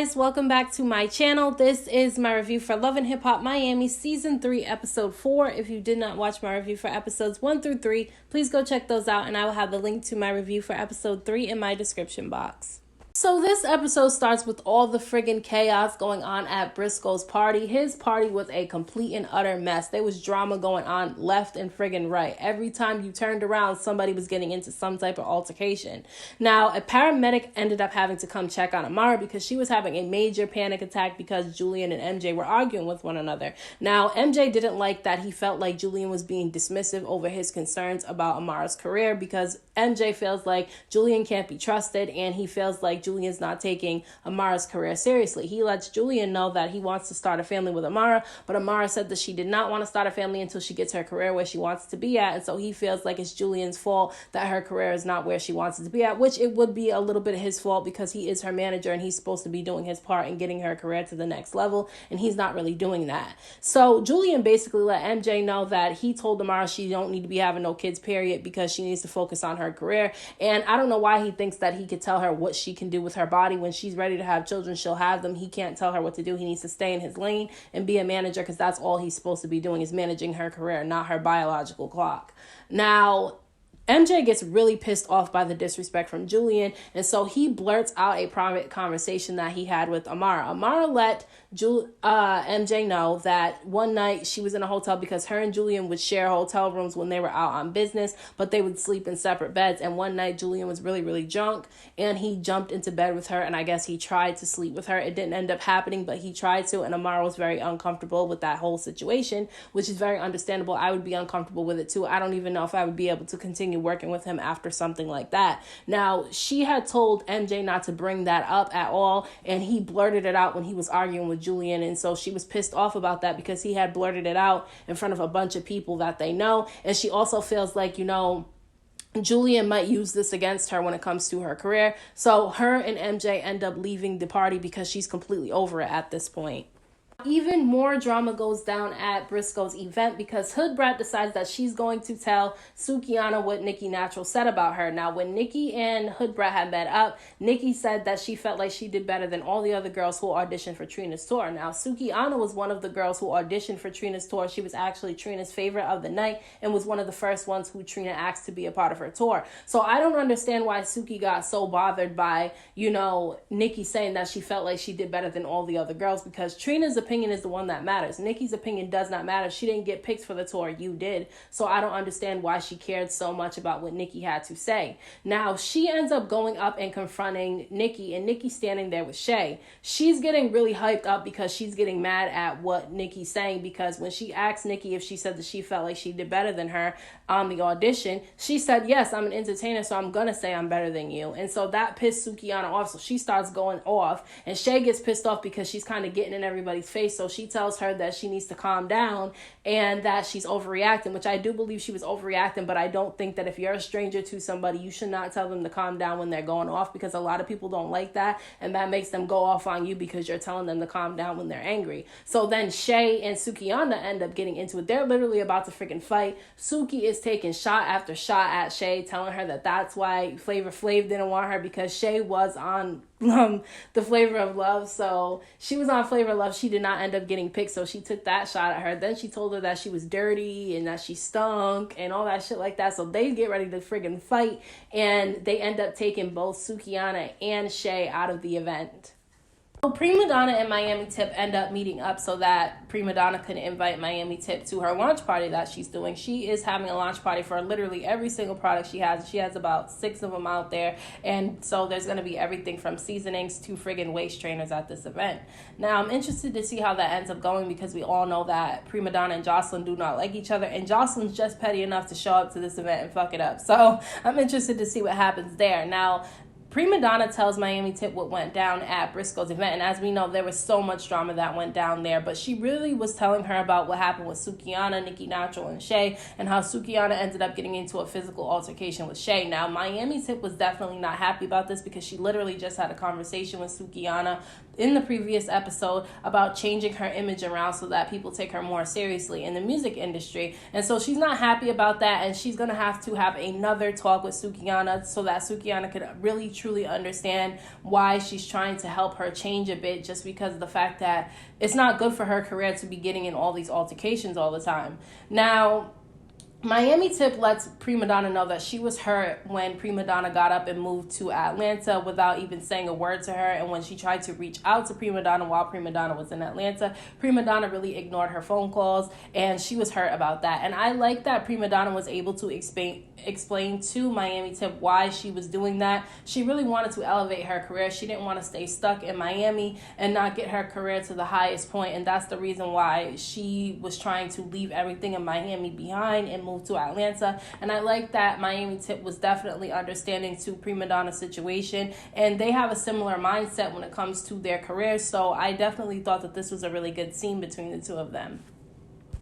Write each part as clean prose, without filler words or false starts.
guys, welcome back to my channel. This is my review for Love and Hip Hop Miami Season 3 Episode 4. If you did not watch my review for Episodes 1 through 3, please go check those out and I will have the link to my review for Episode 3 in my description box. So this episode starts with all the friggin' chaos going on at Brisco's party. His party was a complete and utter mess. There was drama going on left and friggin' right. Every time you turned around, somebody was getting into some type of altercation. Now, a paramedic ended up having to come check on Amara because she was having a major panic attack because Julian and MJ were arguing with one another. Now, MJ didn't like that. He felt like Julian was being dismissive over his concerns about Amara's career because MJ feels like Julian can't be trusted and he feels like Julian's not taking Amara's career seriously. He lets Julian know that he wants to start a family with Amara, but Amara said that she did not want to start a family until she gets her career where she wants to be at, and so he feels like it's Julian's fault that her career is not where she wants it to be at, which it would be a little bit of his fault because he is her manager and he's supposed to be doing his part in getting her career to the next level, and he's not really doing that. So Julian basically let MJ know that he told Amara she don't need to be having no kids, period, because she needs to focus on her career, and I don't know why he thinks that he could tell her what she can do with her body. When she's ready to have children, she'll have them. He can't tell her what to do. He needs to stay in his lane and be a manager because that's all he's supposed to be doing is managing her career, not her biological clock. Now, MJ gets really pissed off by the disrespect from Julian, and so he blurts out a private conversation that he had with Amara. Amara let MJ know that one night she was in a hotel because her and Julian would share hotel rooms when they were out on business, but they would sleep in separate beds. And one night Julian was really, really drunk, and he jumped into bed with her, and I guess he tried to sleep with her. It didn't end up happening, but he tried to, and Amara was very uncomfortable with that whole situation, which is very understandable. I would be uncomfortable with it too. I don't even know if I would be able to continue working with him after something like that. Now, she had told MJ not to bring that up at all, and he blurted it out when he was arguing with Julian, and so she was pissed off about that because he had blurted it out in front of a bunch of people that they know, and she also feels like, Julian might use this against her when it comes to her career. So her and MJ end up leaving the party because she's completely over it at this point. Even more drama goes down at Brisco's event because Hood Brat decides that she's going to tell Suki what Nikki Natural said about her. Now, when Nikki and Hood Brat had met up, Nikki said that she felt like she did better than all the other girls who auditioned for Trina's tour. Now, Suki was one of the girls who auditioned for Trina's tour. She was actually Trina's favorite of the night and was one of the first ones who Trina asked to be a part of her tour. So I don't understand why Suki got so bothered by, Nikki saying that she felt like she did better than all the other girls, because Trina's opinion is the one that matters. Nikki's opinion does not matter. She didn't get picked for the tour. You did. So I don't understand why she cared so much about what Nikki had to say. Now, she ends up going up and confronting Nikki, and Nikki's standing there with Shay. She's getting really hyped up because she's getting mad at what Nikki's saying, because when she asked Nikki if she said that she felt like she did better than her on the audition, she said, yes, I'm an entertainer, so I'm gonna say I'm better than you. And so that pissed Suki off, so she starts going off, and Shay gets pissed off because she's kind of getting in everybody's face. So she tells her that she needs to calm down and that she's overreacting, which I do believe she was overreacting, but I don't think that if you're a stranger to somebody, you should not tell them to calm down when they're going off, because a lot of people don't like that, and that makes them go off on you because you're telling them to calm down when they're angry. So then Shay and Suki end up getting into it. They're literally about to freaking fight. Suki is taking shot after shot at Shay, telling her that that's why Flavor Flav didn't want her, because Shay was on the Flavor of Love. So she was on Flavor of Love. She did not end up getting picked, so she took that shot at her. Then she told her that she was dirty and that she stunk and all that shit like that. So they get ready to friggin' fight, and they end up taking both Suki and Shay out of the event. So Prima Donna and Miami Tip end up meeting up so that Prima Donna can invite Miami Tip to her launch party that she's doing. She is having a launch party for literally every single product she has. She has about 6 of them out there. And so there's going to be everything from seasonings to friggin' waist trainers at this event. Now, I'm interested to see how that ends up going, because we all know that Prima Donna and Joseline do not like each other. And Joseline's just petty enough to show up to this event and fuck it up. So I'm interested to see what happens there. Now, Prima Donna tells Miami Tip what went down at Brisco's event, and as we know, there was so much drama that went down there, but she really was telling her about what happened with Suki, Nikki Natural, and Shay, and how Suki ended up getting into a physical altercation with Shay. Now, Miami Tip was definitely not happy about this because she literally just had a conversation with Suki in the previous episode about changing her image around so that people take her more seriously in the music industry. And so she's not happy about that, and she's going to have another talk with Sukihana so that Sukihana could really truly understand why she's trying to help her change a bit, just because of the fact that it's not good for her career to be getting in all these altercations all the time. Now, Miami Tip lets Prima Donna know that she was hurt when Prima Donna got up and moved to Atlanta without even saying a word to her. And when she tried to reach out to Prima Donna while Prima Donna was in Atlanta, Prima Donna really ignored her phone calls, and she was hurt about that. And I like that Prima Donna was able to explain to Miami Tip why she was doing that. She really wanted to elevate her career. She didn't want to stay stuck in Miami and not get her career to the highest point. And that's the reason why she was trying to leave everything in Miami behind and move to Atlanta. And I like that Miami Tip was definitely understanding to Prima Donna's situation, and they have a similar mindset when it comes to their careers. So I definitely thought that this was a really good scene between the two of them.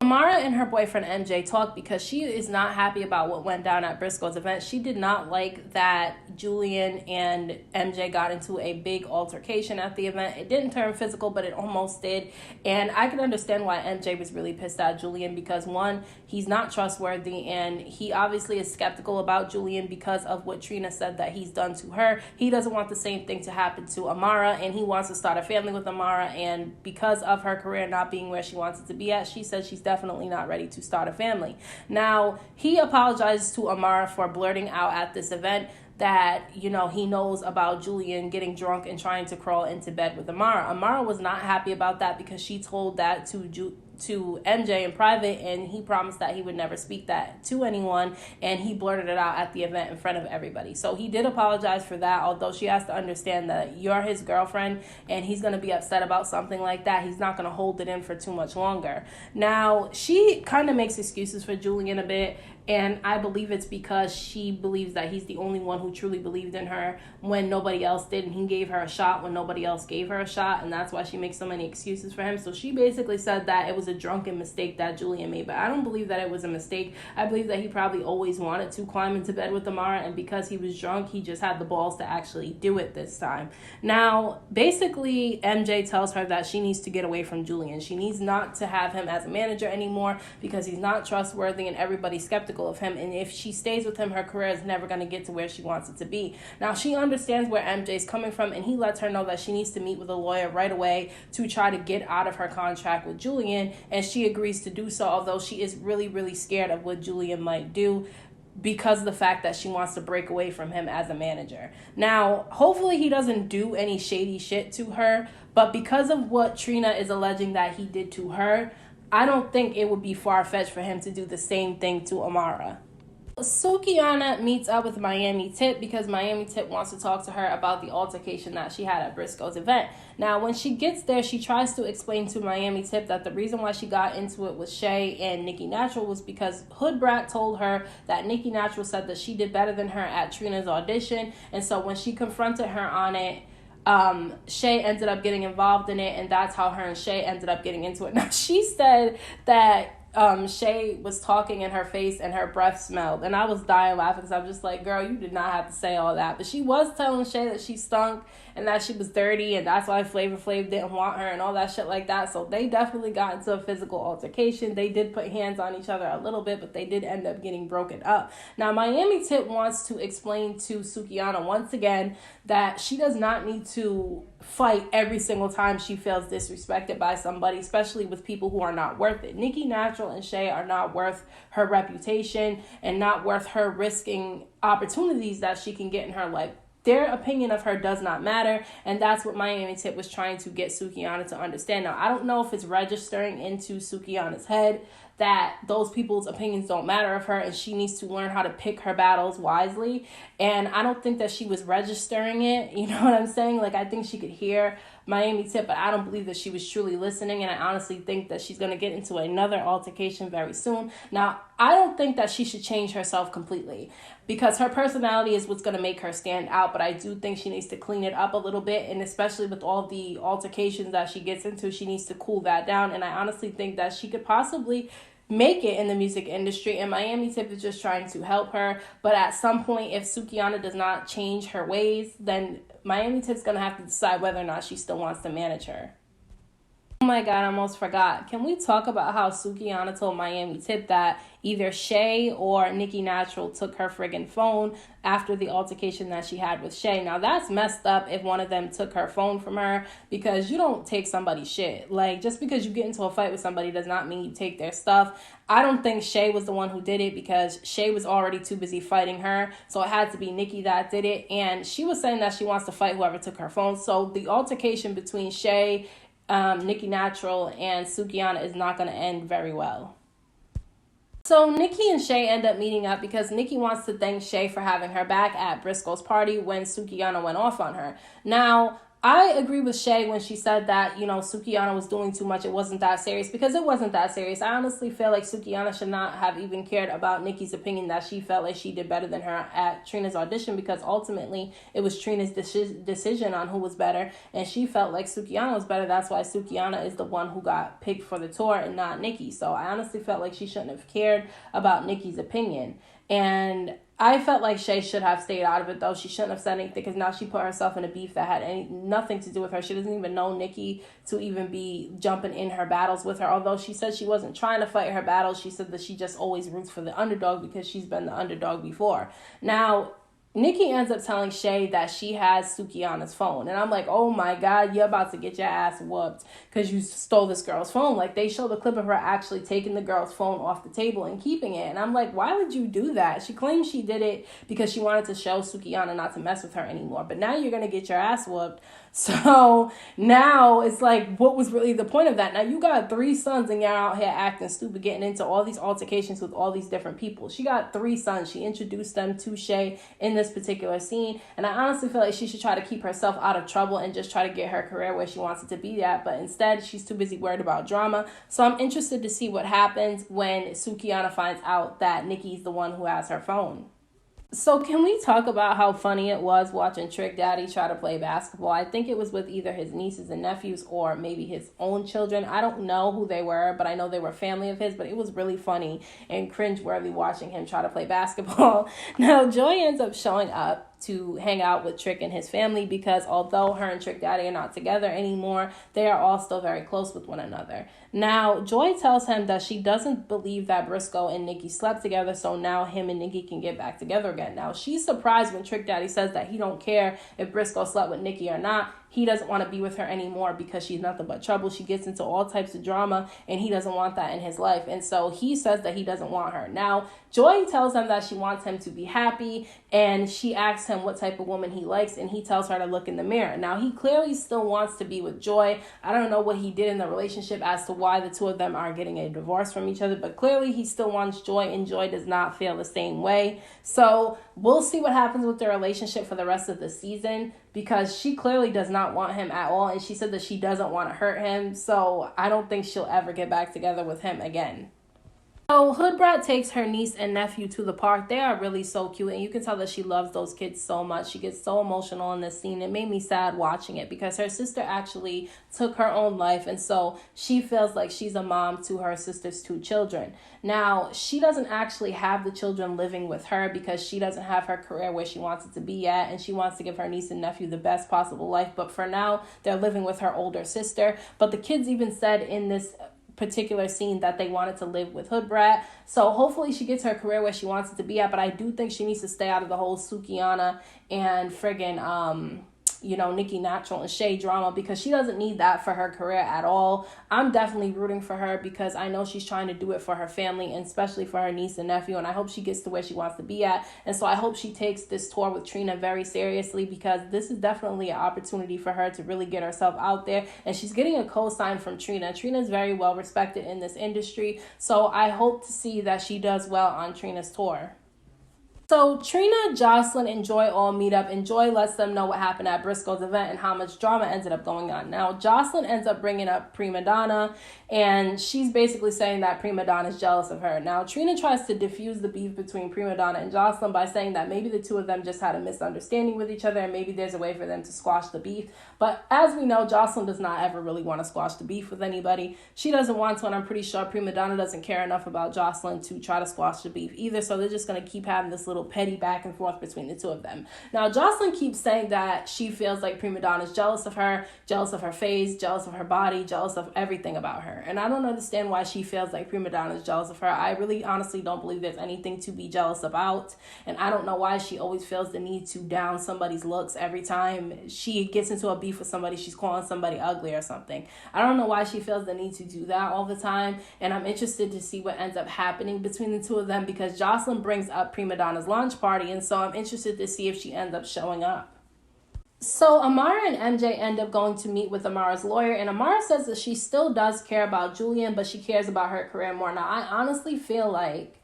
Amara and her boyfriend MJ talk because she is not happy about what went down at Brisco's event. She did not like that Julian and MJ got into a big altercation at the event. It didn't turn physical, but it almost did. And I can understand why MJ was really pissed at Julian because, one, he's not trustworthy, and he obviously is skeptical about Julian because of what Trina said that he's done to her. He doesn't want the same thing to happen to Amara, and he wants to start a family with Amara. And because of her career not being where she wants it to be at, she says she's definitely not ready to start a family. Now, he apologized to Amara for blurting out at this event that, he knows about Julian getting drunk and trying to crawl into bed with Amara. Amara was not happy about that because she told that to MJ in private, and he promised that he would never speak that to anyone, and he blurted it out at the event in front of everybody. So he did apologize for that, although she has to understand that you're his girlfriend and he's going to be upset about something like that. He's not going to hold it in for too much longer. Now, she kind of makes excuses for Julian a bit, and I believe it's because she believes that he's the only one who truly believed in her when nobody else did, and he gave her a shot when nobody else gave her a shot, and that's why she makes so many excuses for him. So she basically said that it was a drunken mistake that Julian made, but I don't believe that it was a mistake. I believe that he probably always wanted to climb into bed with Amara, and because he was drunk, he just had the balls to actually do it this time. Now, basically, MJ tells her that she needs to get away from Julian. She needs not to have him as a manager anymore because he's not trustworthy and everybody's skeptical of him, and if she stays with him, her career is never going to get to where she wants it to be. Now, she understands where MJ's coming from, and he lets her know that she needs to meet with a lawyer right away to try to get out of her contract with Julian, and she agrees to do so, although she is really, really scared of what Julian might do because of the fact that she wants to break away from him as a manager. Now, hopefully he doesn't do any shady shit to her, but because of what Trina is alleging that he did to her, I don't think it would be far-fetched for him to do the same thing to Amara. Sukihana meets up with Miami Tip because Miami Tip wants to talk to her about the altercation that she had at Brisco's event. Now, when she gets there, she tries to explain to Miami Tip that the reason why she got into it with Shay and Nicki Natural was because Hood Brat told her that Nicki Natural said that she did better than her at Trina's audition, and so when she confronted her on it, Shay ended up getting involved in it, and that's how her and Shay ended up getting into it. Now, she said that Shay was talking in her face and her breath smelled, and I was dying laughing because I'm just like, girl, you did not have to say all that. But she was telling Shay that she stunk and that she was dirty, and that's why Flavor Flav didn't want her and all that shit like that. So they definitely got into a physical altercation. They did put hands on each other a little bit, but they did end up getting broken up. Now, Miami Tip wants to explain to Sukihana once again that she does not need to fight every single time she feels disrespected by somebody, especially with people who are not worth it. Nicki Natural and Shay are not worth her reputation and not worth her risking opportunities that she can get in her life. Their opinion of her does not matter, and that's what Miami Tip was trying to get Sukihana to understand. Now, I don't know if it's registering into Sukihana's head that those people's opinions don't matter of her and she needs to learn how to pick her battles wisely. And I don't think that she was registering it. You know what I'm saying? Like, I think she could hear Miami Tip, but I don't believe that she was truly listening. And I honestly think that she's going to get into another altercation very soon. Now, I don't think that she should change herself completely because her personality is what's going to make her stand out. But I do think she needs to clean it up a little bit. And especially with all the altercations that she gets into, she needs to cool that down. And I honestly think that she could possibly make it in the music industry, and Miami Tip is just trying to help her. But at some point, if Sukihana does not change her ways, then Miami Tip's going to have to decide whether or not she still wants to manage her. Oh my God, I almost forgot. Can we talk about how Sukiana told Miami Tip that either Shay or Nicki Natural took her friggin' phone after the altercation that she had with Shay? Now, that's messed up if one of them took her phone from her, because you don't take somebody's shit. Like, just because you get into a fight with somebody does not mean you take their stuff. I don't think Shay was the one who did it, because Shay was already too busy fighting her. So it had to be Nicki that did it. And she was saying that she wants to fight whoever took her phone. So the altercation between Shay, Nicki Natural, and Sukiana is not going to end very well. So Nicki and Shay end up meeting up because Nicki wants to thank Shay for having her back at Brisco's party when Sukiana went off on her. Now, I agree with Shay when she said that, Sukiana was doing too much. It wasn't that serious, because it wasn't that serious. I honestly feel like Sukiana should not have even cared about Nicki's opinion that she felt like she did better than her at Trina's audition, because ultimately it was Trina's decision on who was better, and she felt like Sukiana was better. That's why Sukiana is the one who got picked for the tour and not Nicki. So I honestly felt like she shouldn't have cared about Nicki's opinion. And I felt like Shay should have stayed out of it, though. She shouldn't have said anything, because now she put herself in a beef that had nothing to do with her. She doesn't even know Nicki to even be jumping in her battles with her. Although she said she wasn't trying to fight her battles, she said that she just always roots for the underdog because she's been the underdog before. Now, Nicki ends up telling Shay that she has Sukiana's phone. And I'm like, oh my God, you're about to get your ass whooped because you stole this girl's phone. Like, they showed a clip of her actually taking the girl's phone off the table and keeping it. And I'm like, why would you do that? She claims she did it because she wanted to show Sukiana not to mess with her anymore. But now you're going to get your ass whooped. So now it's like, what was really the point of that? Now you got 3 sons and you're out here acting stupid, getting into all these altercations with all these different people. She got 3 sons. She introduced them to Shay in this particular scene. And I honestly feel like she should try to keep herself out of trouble and just try to get her career where she wants it to be at. But instead, she's too busy worried about drama. So I'm interested to see what happens when Sukiana finds out that Nicki's the one who has her phone. So can we talk about how funny it was watching Trick Daddy try to play basketball? I think it was with either his nieces and nephews or maybe his own children. I don't know who they were, but I know they were family of his. But it was really funny and cringeworthy watching him try to play basketball. Now, Joy ends up showing up to hang out with Trick and his family, because although her and Trick Daddy are not together anymore, they are all still very close with one another. Now, Joy tells him that she doesn't believe that Brisco and Nicki slept together, so now him and Nicki can get back together again. Now, she's surprised when Trick Daddy says that he don't care if Brisco slept with Nicki or not. He doesn't want to be with her anymore because she's nothing but trouble. She gets into all types of drama, and he doesn't want that in his life. And so he says that he doesn't want her. Now, Joy tells him that she wants him to be happy, and she asks him what type of woman he likes, and he tells her to look in the mirror. Now, he clearly still wants to be with Joy. I don't know what he did in the relationship as to why the two of them are getting a divorce from each other, but clearly he still wants Joy, and Joy does not feel the same way. So we'll see what happens with their relationship for the rest of the season, because she clearly does not want him at all, and she said that she doesn't want to hurt him, so I don't think she'll ever get back together with him again. So Hood Brat takes her niece and nephew to the park. They are really so cute, and you can tell that she loves those kids so much. She gets so emotional in this scene. It made me sad watching it, because her sister actually took her own life, and so she feels like she's a mom to her sister's 2 children. Now, she doesn't actually have the children living with her because she doesn't have her career where she wants it to be at, and she wants to give her niece and nephew the best possible life. But for now, they're living with her older sister. But the kids even said in this particular scene that they wanted to live with Hood Brat. So hopefully she gets her career where she wants it to be at, but I do think she needs to stay out of the whole Sukiana and friggin' Nicki Natural and Shay drama, because she doesn't need that for her career at all. I'm definitely rooting for her because I know she's trying to do it for her family, and especially for her niece and nephew, and I hope she gets to where she wants to be at. And so I hope she takes this tour with Trina very seriously, because this is definitely an opportunity for her to really get herself out there, and she's getting a co-sign from Trina. Trina's very well respected in this industry, so I hope to see that she does well on Trina's tour. So Trina, Joseline, and Joy all meet up, and Joy lets them know what happened at Brisco's event and how much drama ended up going on. Now, Joseline ends up bringing up Prima Donna, and she's basically saying that Prima Donna is jealous of her. Now, Trina tries to diffuse the beef between Prima Donna and Joseline by saying that maybe the two of them just had a misunderstanding with each other, and maybe there's a way for them to squash the beef. But as we know, Joseline does not ever really want to squash the beef with anybody. She doesn't want to, and I'm pretty sure Prima Donna doesn't care enough about Joseline to try to squash the beef either. So they're just going to keep having this little little petty back and forth between the two of them. Now, Joseline keeps saying that she feels like Prima Donna's jealous of her face, jealous of her body, jealous of everything about her. And I don't understand why she feels like Prima Donna's jealous of her. I really honestly don't believe there's anything to be jealous about. And I don't know why she always feels the need to down somebody's looks every time she gets into a beef with somebody. She's calling somebody ugly or something. I don't know why she feels the need to do that all the time. And I'm interested to see what ends up happening between the two of them, because Joseline brings up Prima Donna's launch party. And so I'm interested to see if she ends up showing up. So Amara and MJ end up going to meet with Amara's lawyer, and Amara says that she still does care about Julian, but she cares about her career more. Now, I honestly feel like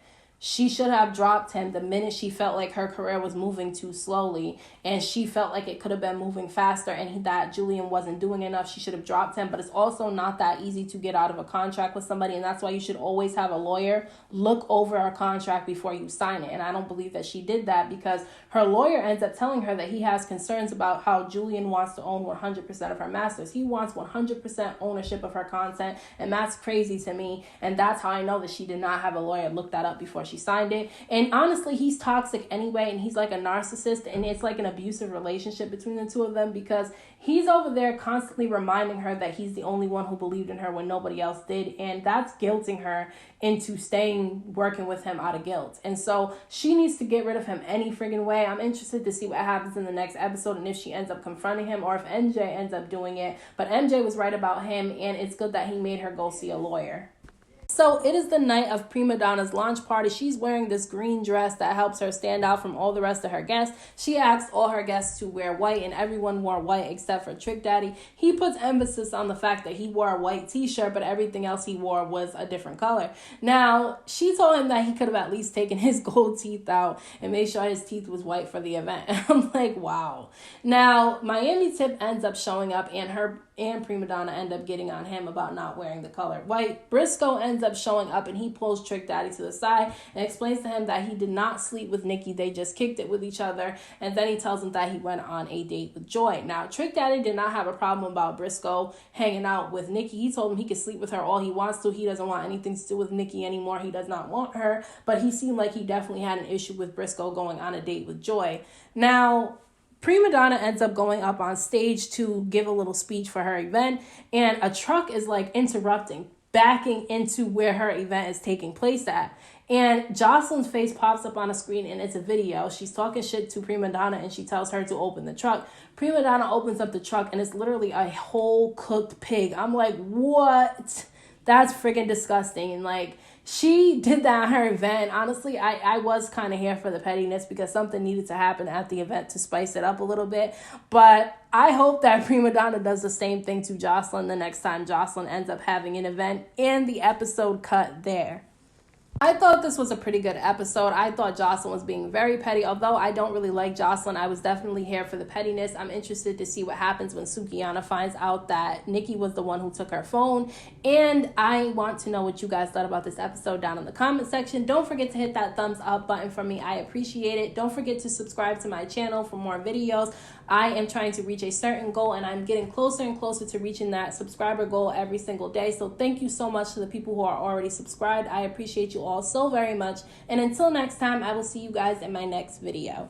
she should have dropped him the minute she felt like her career was moving too slowly and she felt like it could have been moving faster and that Julian wasn't doing enough. She should have dropped him, but it's also not that easy to get out of a contract with somebody, and that's why you should always have a lawyer look over a contract before you sign it. And I don't believe that she did that, because her lawyer ends up telling her that he has concerns about how Julian wants to own 100% of her masters. He wants 100% ownership of her content, and that's crazy to me. And that's how I know that she did not have a lawyer look that up before she signed it. And honestly, he's toxic anyway, and he's like a narcissist, and it's like an abusive relationship between the two of them, because he's over there constantly reminding her that he's the only one who believed in her when nobody else did, and that's guilting her into working with him out of guilt. And so she needs to get rid of him any friggin' way. I'm interested to see what happens in the next episode and if she ends up confronting him or if MJ ends up doing it. But MJ was right about him, and it's good that he made her go see a lawyer. So it is the night of Prima Donna's launch party. She's wearing this green dress that helps her stand out from all the rest of her guests. She asked all her guests to wear white, and everyone wore white except for Trick Daddy. He puts emphasis on the fact that he wore a white t-shirt, but everything else he wore was a different color. Now, she told him that he could have at least taken his gold teeth out and made sure his teeth was white for the event. And I'm like, wow. Now, Miami Tip ends up showing up, and her and Prima Donna end up getting on him about not wearing the color white. Brisco ends up showing up, and he pulls Trick Daddy to the side and explains to him that he did not sleep with Nikki. They just kicked it with each other. And then he tells him that he went on a date with Joy. Now, Trick Daddy did not have a problem about Brisco hanging out with Nikki. He told him he could sleep with her all he wants to. He doesn't want anything to do with Nikki anymore. He does not want her. But he seemed like he definitely had an issue with Brisco going on a date with Joy. Now, Prima Donna ends up going up on stage to give a little speech for her event, and a truck is like backing into where her event is taking place at. And Joseline's face pops up on a screen, and it's a video. She's talking shit to Prima Donna, and she tells her to open the truck. Prima Donna opens up the truck, and it's literally a whole cooked pig. I'm like, what? That's freaking disgusting. And like, she did that at her event. Honestly, I was kind of here for the pettiness because something needed to happen at the event to spice it up a little bit. But I hope that Prima Donna does the same thing to Joseline the next time Joseline ends up having an event, and the episode cut there. I thought this was a pretty good episode. I thought Joseline was being very petty. Although I don't really like Joseline, I was definitely here for the pettiness. I'm interested to see what happens when Sukiana finds out that Nikki was the one who took her phone. And I want to know what you guys thought about this episode down in the comment section. Don't forget to hit that thumbs up button for me. I appreciate it. Don't forget to subscribe to my channel for more videos. I am trying to reach a certain goal, and I'm getting closer and closer to reaching that subscriber goal every single day. So thank you so much to the people who are already subscribed. I appreciate you all so very much. And until next time, I will see you guys in my next video.